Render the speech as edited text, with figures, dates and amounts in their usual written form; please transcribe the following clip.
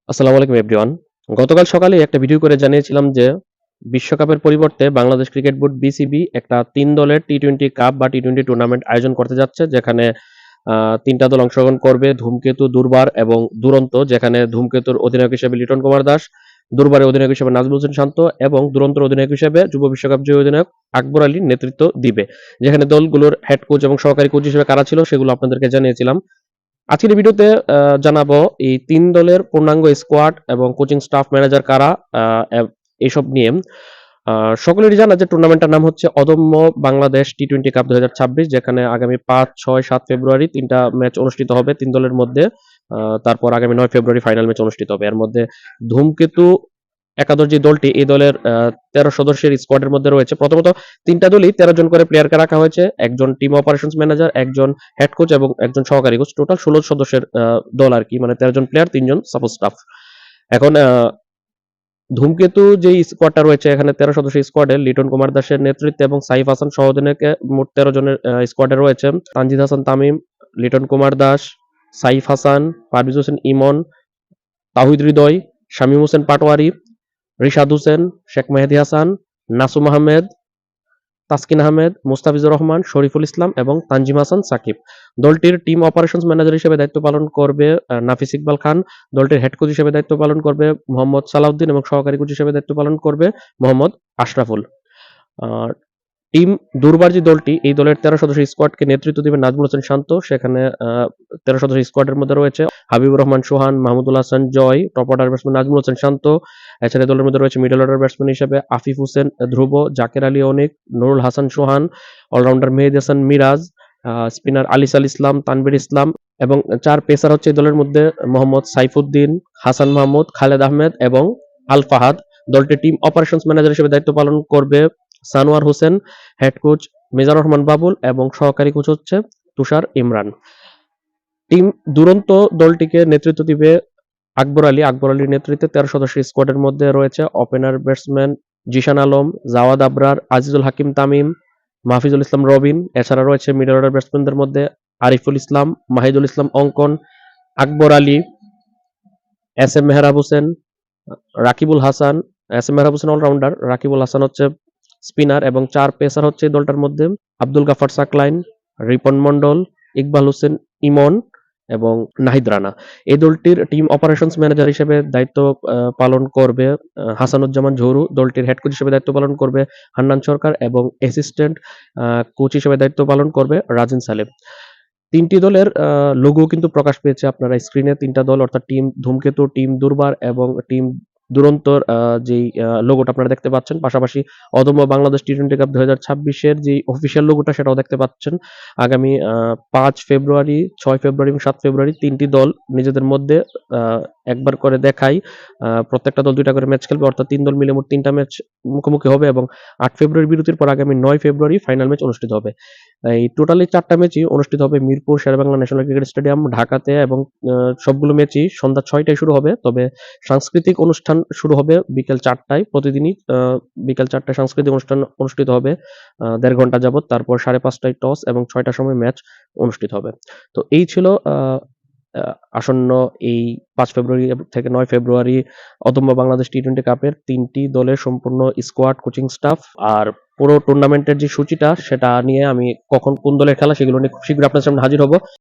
আসসালামু আলাইকুম এভরিওয়ান। গতকাল সকালে একটা ভিডিও করে জানিয়েছিলাম যে বিশ্বকাপের পরিবর্তে বাংলাদেশ ক্রিকেট বোর্ড বিসিবি একটা ৩ দলের টি-টোয়েন্টি কাপ বা টি-টোয়েন্টি টুর্নামেন্ট আয়োজন করতে যাচ্ছে, যেখানে ৩ টা দল অংশগ্রহণ করবে। ধূমকেতু, দুর্বার এবং দুরন্ত, যেখানে ধূমকেতুর অধিনায়ক হিসেবে লিটন কুমার দাস, দুর্বারের অধিনায়ক হিসেবে নাজমুল হোসেন শান্ত এবং দুরন্তর অধিনায়ক হিসেবে যুব বিশ্বকাপ জয়ী অধিনায়ক আকবর আলী নেতৃত্ব দিবে। যেখানে দলগুলোর হেড কোচ এবং সহকারী কোচ হিসেবে কারা ছিল সেগুলো আপনাদেরকে জানিয়েছিলাম। আজকের এই ভিডিওতে জানাবো এই ৩ দলের পূর্ণাঙ্গ স্কোয়াড এবং কোচিং স্টাফ, ম্যানেজার কারা, এইসব নিয়ে। সকলেরই জানা যে টুর্নামেন্টটার নাম হচ্ছে অদম্য বাংলাদেশ টি-টোয়েন্টি কাপ ২০২৬, যেখানে আগামী ৫, ৬, ৭ ফেব্রুয়ারি ৩টা ম্যাচ অনুষ্ঠিত হবে ৩ দলের মধ্যে। তারপর আগামী ৯ ফেব্রুয়ারি ফাইনাল ম্যাচ অনুষ্ঠিত হবে। এর মধ্যে ধূমকেতু একাদশ যে দলটি, এই দলের ১৩ সদস্যের স্কোয়াডের মধ্যে রয়েছে। প্রথমত ৩টা দলই ১৩ জন করে প্লেয়ারকে রাখা হয়েছে। একজন টিম অপারেশনস ম্যানেজার, একজন হেড কোচ এবং একজন সহকারী কোচ। টোটাল ১৬ সদস্যের দল আরকি। মানে ১৩ জন প্লেয়ার, ৩ জন সাপোর্ট স্টাফ। এখন ধূমকেতু যে স্কোয়াডটা রয়েছে, এখানে ১৩ সদস্যের স্কোয়াডে লিটন কুমার দাসের নেতৃত্বে এবং সাইফ হাসান সহঅধিনায়কে মোট ১৩ জনের স্কোয়াডে রয়েছে তানজিদ হাসান তামিম, লিটন কুমার দাস, সাইফ হাসান, পারভেজ হোসেন ইমন, তাহিদ হৃদয়, শামীম হোসেন পাটোয়ারি, রিশাদ হোসেন, শেখ মেহেদী হাসান, নাসুম আহমেদ, তাসকিন আহমেদ, মুস্তাফিজুর রহমান, শরীফুল ইসলাম এবং তানজিম হাসান সাকিব। দলটির টিম অপারেশনস ম্যানেজার হিসেবে দায়িত্ব পালন করবে নাফিস ইকবাল খান। দলটির হেড কোচ হিসেবে দায়িত্ব পালন করবে মোহাম্মদ সালাউদ্দিন এবং সহকারী কোচ হিসেবে দায়িত্ব পালন করবে মোহাম্মদ আশরাফুল। আর টিম দুর্বার যে দলটি, এই দলের ১৩ সদস্যের স্কোয়াডকে নেতৃত্ব দিবেন নাজমুল হোসেন শান্ত। সেখানে ১৩ সদস্যের স্কোয়াডের মধ্যে রয়েছে Habibur Rahman Sohan, Mahmudul Hasan Joy, top order batsman Najmul Hossain Shanto. এছাড়া দলের মধ্যে রয়েছে মিডল অর্ডার ব্যাটসম্যান হিসেবে আফিফ হোসেন ধ্রুব, জাকের আলী অনিক, নুরুল হাসান সোহান, অলরাউন্ডার মেহেদী হাসান মিরাজ, স্পিনার আলিসাল ইসলাম, তানভীর ইসলাম এবং ৪ পেসার হচ্ছে এই দলের মধ্যে মোহাম্মদ সাইফুদ্দিন, হাসান মাহমুদ, খালেদ আহমেদ এবং আল ফাহাদ। দলটির টিম অপারেশনস ম্যানেজার হিসেবে দায়িত্ব পালন করবে Sanowar Hossain, head coach major Rahman Babul এবং সহকারী কোচ হচ্ছে তুষার ইমরান। টিম দুরন্ত দলটিকে নেতৃত্ব দিবে আকবর আলী। আকবর আলীর নেতৃত্বে ১৩ সদস্যের স্কোয়াডের মধ্যে রয়েছে ওপেনার ব্যাটসম্যান জিশান আলম, জাওয়াদ আবরার, আজিজুল হাকিম তামিম, মাহফিজুল ইসলাম রবিন। এছাড়া রয়েছে মিডল অর্ডার ব্যাটসম্যানদের মধ্যে Ariful Islam, Mahidul Islam Ankon, Akbar Ali, S M Mehrab Hossain, Rakibul Hasan. S M Mehrab Hossain allrounder, Rakibul Hasan হচ্ছে স্পিনার এবং ৪ পেসার হচ্ছে এই দলটার মধ্যে আব্দুল গাফার সাকলাইন, রিপন মন্ডল, ইকবাল হোসেন ইমন এবং নাহিদ রানা। এই দলটির টিম অপারেশনস ম্যানেজার হিসেবে দায়িত্ব পালন করবে হাসানুজ্জামান ঝরু। দলটির হেড কোচ হিসেবে দায়িত্ব পালন করবে হান্নান সরকার এবং অ্যাসিস্ট্যান্ট কোচ হিসেবে দায়িত্ব পালন করবে রাজিন সালেম। ৩টি দলের লোগো কিন্তু প্রকাশ পেয়েছে আপনারা স্ক্রিনে। ৩টা দল অর্থাৎ টিম ধূমকেতু, টিম দুর্বার এবং টিম দুরন্তর যেই লোগোটা আপনারা দেখতে পাচ্ছেন। পাশাপাশি অদম্য বাংলাদেশ টি-টোয়েন্টি কাপ ২০২৬ এর যে অফিসিয়াল লোগোটা সেটাও দেখতে পাচ্ছেন। আগামী ৫ ফেব্রুয়ারি, ৬ ফেব্রুয়ারি এবং ৭ ফেব্রুয়ারি ৩টি দল নিজেদের মধ্যে আ একবার করে দেখায়। প্রত্যেকটা দল ২টা করে ম্যাচ খেলবে, অর্থাৎ ৩ দল মিলে মোট ৩টা ম্যাচ মুখোমুখি হবে এবং ৮ ফেব্রুয়ারি বিরতির পর আগামী ৯ ফেব্রুয়ারি ফাইনাল ম্যাচ অনুষ্ঠিত হবে। এই টোটালি ৪টা ম্যাচই অনুষ্ঠিত হবে Mirpur Sher-e-Bangla national cricket stadium ঢাকাতে এবং সবগুলো ম্যাচই সন্ধ্যা ৬টায় শুরু হবে। তবে সাংস্কৃতিক অনুষ্ঠান শুরু হবে বিকেল ৪টায়। প্রতিদিনই বিকেল ৪টায় সাংস্কৃতিক অনুষ্ঠান অনুষ্ঠিত হবে ১.৫ ঘন্টা যাবত। তারপর ৫:৩০টায় টস এবং ৬টার সময় ম্যাচ অনুষ্ঠিত হবে। তো এই ছিল আ আ আসন্ন এই ৫ ফেব্রুয়ারি থেকে ৯ ফেব্রুয়ারি অদম্য বাংলাদেশ টি-টোয়েন্টি কাপের ৩টি দলের সম্পূর্ণ স্কোয়াড, কোচিং স্টাফ আর পুরো টুর্নামেন্টের যে সূচিটা সেটা নিয়ে আমি কখন কোন দলের খেলা সেগুলো নিয়ে খুব শীঘ্রই আপনার সামনে হাজির হব।